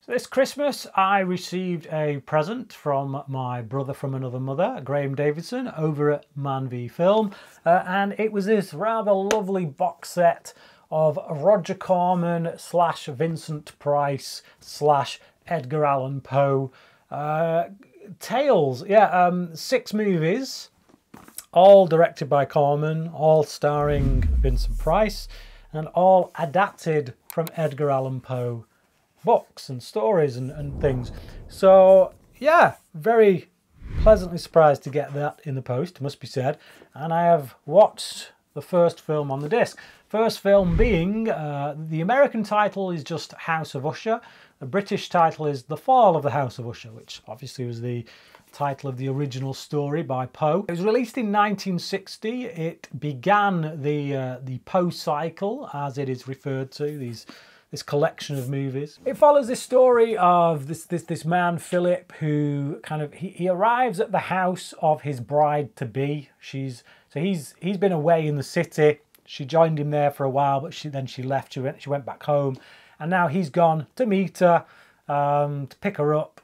So this Christmas I received a present from my brother from another mother, Graham Davidson, over at Man v Film, and it was this rather lovely box set of Roger Corman / Vincent Price / Edgar Allan Poe tales. 6 movies, all directed by Corman, all starring Vincent Price, and all adapted from Edgar Allan Poe books and stories and things. So yeah, very pleasantly surprised to get that in the post, must be said. And I have watched the first film on the disc. First film being, the American title is just House of Usher. The British title is The Fall of the House of Usher, which obviously was the title of the original story by Poe. It was released in 1960. It began the Poe cycle, as it is referred to, this collection of movies. It follows this story of this man, Philip, who he arrives at the house of his bride-to-be. He's been away in the city. She joined him there for a while, but she left. She went back home, and now he's gone to meet her, to pick her up,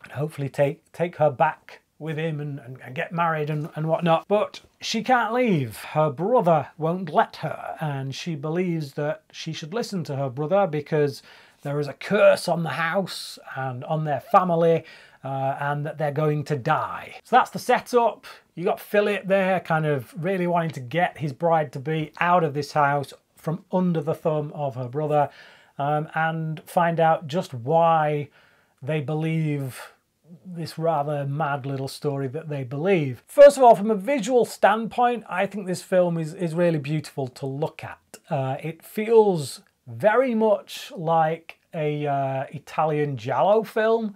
and hopefully take her back with him and get married and whatnot. But she can't leave. Her brother won't let her, and she believes that she should listen to her brother because there is a curse on the house and on their family, and that they're going to die. So that's the setup. You got Philip there kind of really wanting to get his bride-to-be out of this house from under the thumb of her brother, and find out just why they believe this rather mad little story that they believe. First of all, from a visual standpoint, I think this film is really beautiful to look at. It feels very much like a Italian giallo film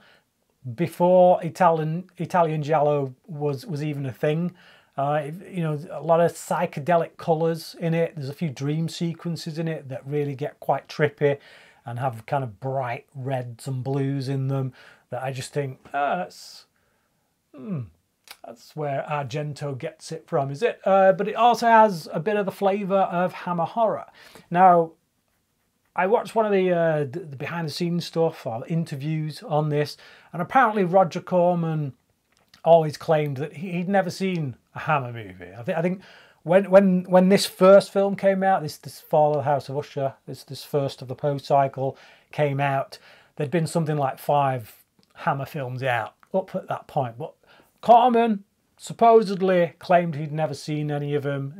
before Italian giallo was even a thing. You know, a lot of psychedelic colours in it. There's a few dream sequences in it that really get quite trippy and have kind of bright reds and blues in them that I just think, that's where Argento gets it from, is it? But it also has a bit of the flavour of Hammer horror. Now, I watched one of the behind-the-scenes stuff or interviews on this, and apparently Roger Corman always claimed that he'd never seen a Hammer movie. I think when this first film came out, this Fall of the House of Usher, this first of the Poe cycle came out, there'd been something like 5 Hammer films out up at that point. But Corman supposedly claimed he'd never seen any of them,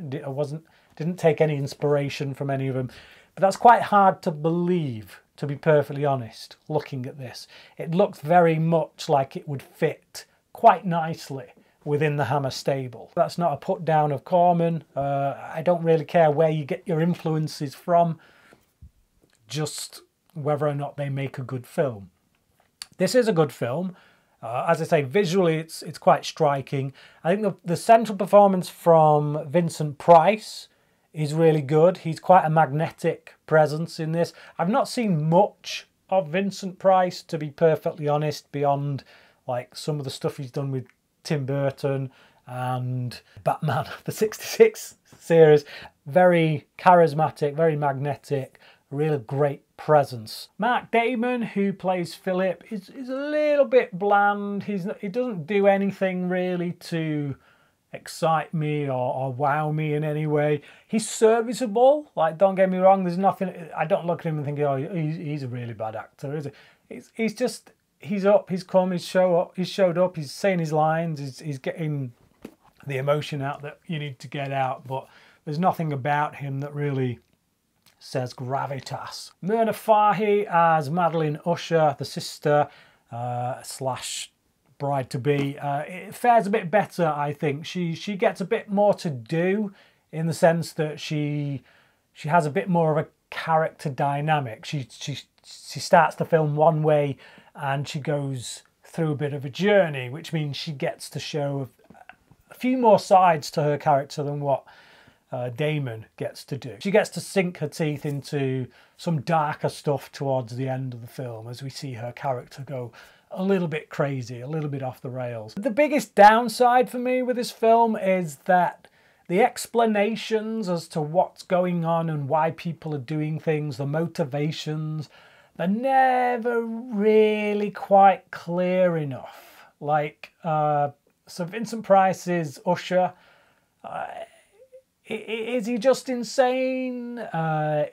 didn't take any inspiration from any of them. But that's quite hard to believe, to be perfectly honest, looking at this. It looks very much like it would fit quite nicely within the Hammer stable. That's not a put down of Corman. I don't really care where you get your influences from, just whether or not they make a good film. This is a good film. As I say, visually it's quite striking. I think the central performance from Vincent Price is really good. He's quite a magnetic presence in this. I've not seen much of Vincent Price, to be perfectly honest, beyond like some of the stuff he's done with Tim Burton and Batman, the 66 series. Very charismatic, very magnetic, really great presence. Matt Damon, who plays Philip, is a little bit bland. He doesn't do anything really to excite me or wow me in any way. He's serviceable, like, don't get me wrong, there's nothing, I don't look at him and think, oh, he's a really bad actor, is he? He's just, he's up, he's come, he's showed up, he's saying his lines, he's getting the emotion out that you need to get out, but there's nothing about him that really says gravitas. Myrna Fahy as Madeline Usher, the sister slash bride-to-be. It fares a bit better, I think. She gets a bit more to do in the sense that she has a bit more of a character dynamic. She starts the film one way and she goes through a bit of a journey, which means she gets to show a few more sides to her character than what Damon gets to do. She gets to sink her teeth into some darker stuff towards the end of the film as we see her character go a little bit crazy, a little bit off the rails. The biggest downside for me with this film is that the explanations as to what's going on and why people are doing things, the motivations, they're never really quite clear enough. Like, so Vincent Price's Usher, is he just insane?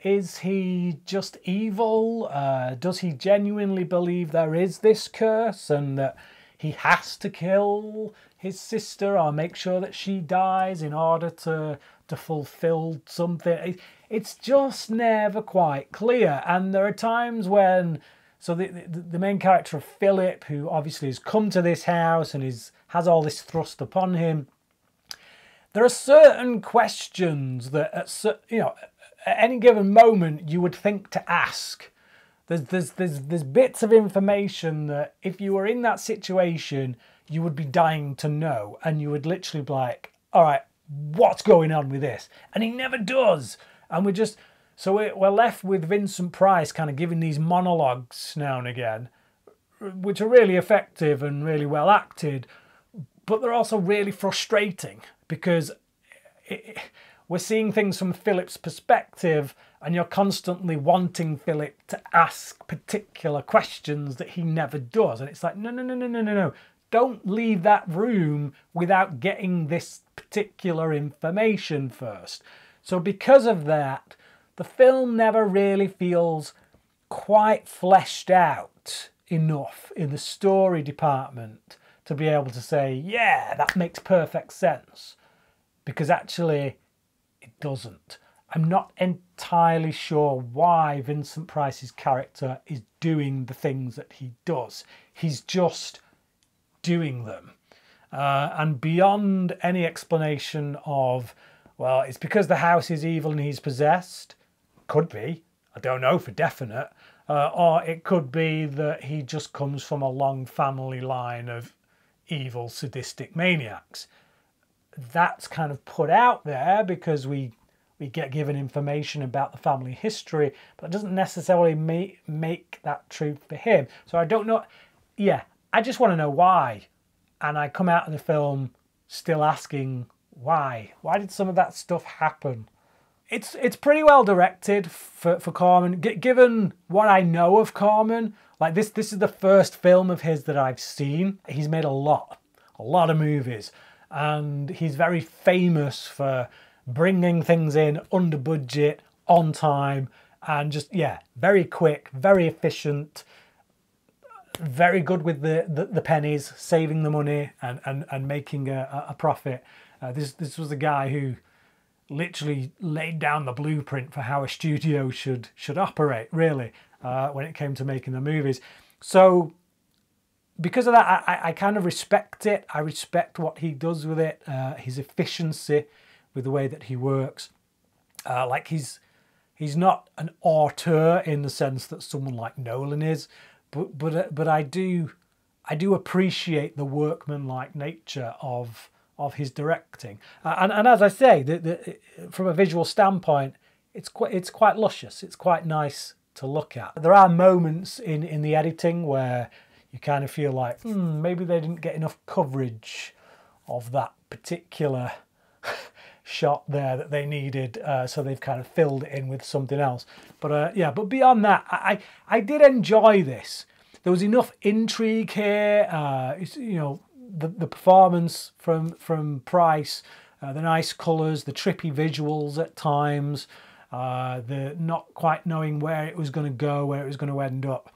Is he just evil? Does he genuinely believe there is this curse and that he has to kill his sister or make sure that she dies in order to fulfill something? It's just never quite clear. And there are times when, so the main character of Philip, who obviously has come to this house and has all this thrust upon him, there are certain questions that at any given moment you would think to ask. There's bits of information that if you were in that situation, you would be dying to know, and you would literally be like, all right, what's going on with this? And he never does. And we're left with Vincent Price kind of giving these monologues now and again, which are really effective and really well acted, but they're also really frustrating because we're seeing things from Philip's perspective, and you're constantly wanting Philip to ask particular questions that he never does. And it's like, no. Don't leave that room without getting this particular information first. So because of that, the film never really feels quite fleshed out enough in the story department to be able to say, yeah, that makes perfect sense. Because actually, it doesn't. I'm not entirely sure why Vincent Price's character is doing the things that he does. He's just doing them. And beyond any explanation of, well, it's because the house is evil and he's possessed. Could be. I don't know for definite. Or it could be that he just comes from a long family line of evil, sadistic maniacs. That's kind of put out there because we get given information about the family history, but it doesn't necessarily make that true for him. So I don't know. Yeah, I just want to know why. And I come out of the film still asking why. Why did some of that stuff happen? It's pretty well directed for Corman. Given what I know of Corman, like this is the first film of his that I've seen. He's made a lot of movies. And he's very famous for bringing things in under budget, on time, and just, yeah, very quick, very efficient, very good with the pennies, saving the money and making a profit. This was a guy who literally laid down the blueprint for how a studio should operate, really, when it came to making the movies. So because of that, I kind of respect it. I respect what he does with it, his efficiency with the way that he works. Like he's not an auteur in the sense that someone like Nolan is, but I do appreciate the workmanlike nature of his directing. And as I say, from a visual standpoint, it's quite luscious. It's quite nice to look at. There are moments in the editing where you kind of feel like, maybe they didn't get enough coverage of that particular shot there that they needed, so they've kind of filled it in with something else. But yeah, but beyond that, I did enjoy this. There was enough intrigue here. You know, the performance from Price, the nice colours, the trippy visuals at times, the not quite knowing where it was going to go, where it was going to end up.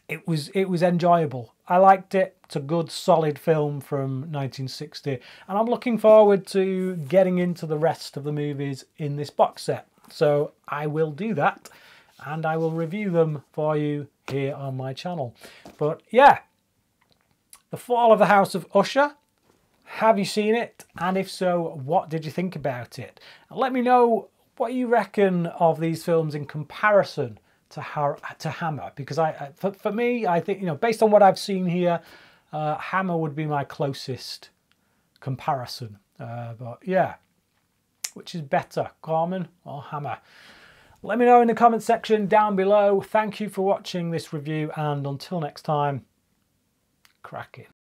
It was enjoyable. I liked it. It's a good, solid film from 1960. And I'm looking forward to getting into the rest of the movies in this box set. So I will do that. And I will review them for you here on my channel. But yeah, The Fall of the House of Usher. Have you seen it? And if so, what did you think about it? And let me know what you reckon of these films in comparison to Hammer, because for me, I think, you know, based on what I've seen here, Hammer would be my closest comparison. But yeah, which is better, Corman or Hammer? Let me know in the comment section down below. Thank you for watching this review, and until next time, cracking.